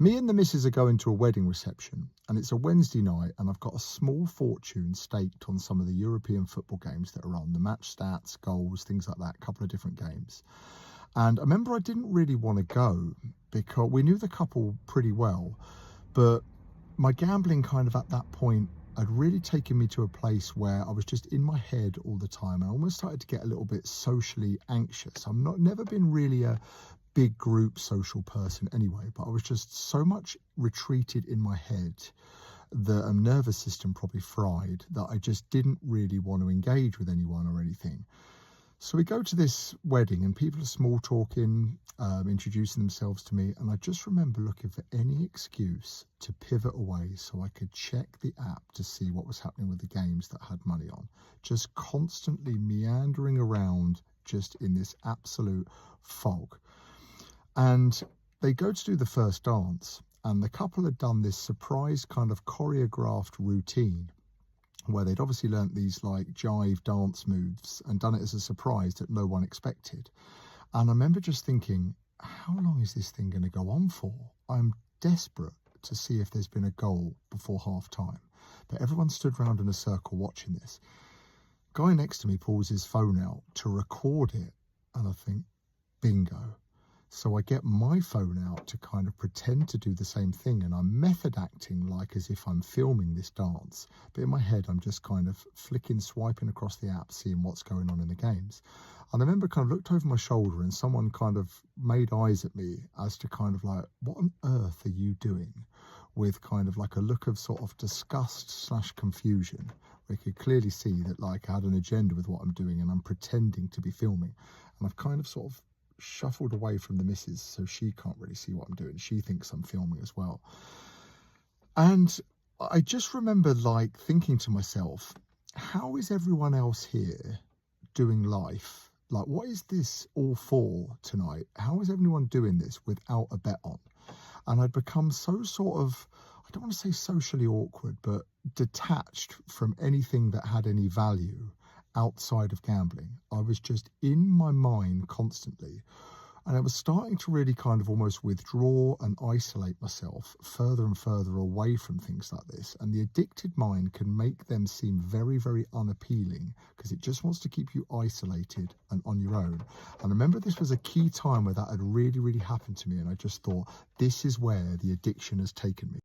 Me and the missus are going to a wedding reception, and it's a Wednesday night, and I've got a small fortune staked on some of the European football games that are on, the match stats, goals, things like that, a couple of different games. And I remember I didn't really want to go because we knew the couple pretty well, but my gambling kind of at that point had really taken me to a place where I was just in my head all the time, and I almost started to get a little bit socially anxious. Never been really a big group social person anyway, but I was just so much retreated in my head that a nervous system probably fried that I just didn't really want to engage with anyone or anything. So we go to this wedding and people are small talking, introducing themselves to me, and I just remember looking for any excuse to pivot away so I could check the app to see what was happening with the games that I had money on. Just constantly meandering around just in this absolute fog. And they go to do the first dance, and the couple had done this surprise kind of choreographed routine where they'd obviously learnt these like jive dance moves and done it as a surprise that no one expected. And I remember just thinking, how long is this thing going to go on for? I'm desperate to see if there's been a goal before half time. But everyone stood round in a circle watching this. Guy next to me pulls his phone out to record it, and I think, bingo. So I get my phone out to kind of pretend to do the same thing, and I'm method acting like as if I'm filming this dance. But in my head, I'm just kind of swiping across the app, seeing what's going on in the games. And I remember kind of looked over my shoulder and someone kind of made eyes at me as to kind of like, what on earth are you doing? With kind of like a look of sort of disgust / confusion. We could clearly see that like I had an agenda with what I'm doing and I'm pretending to be filming. And I've kind of sort of shuffled away from the missus so she can't really see what I'm doing. She thinks I'm filming as well. And I just remember like thinking to myself, how is everyone else here doing life? Like, what is this all for tonight? How is everyone doing this without a bet on? And I'd become so sort of, I don't want to say socially awkward, but detached from anything that had any value outside of gambling. I was just in my mind constantly, and I was starting to really kind of almost withdraw and isolate myself further and further away from things like this. And the addicted mind can make them seem very, very unappealing because it just wants to keep you isolated and on your own. And I remember this was a key time where that had really, really happened to me, and I just thought, this is where the addiction has taken me.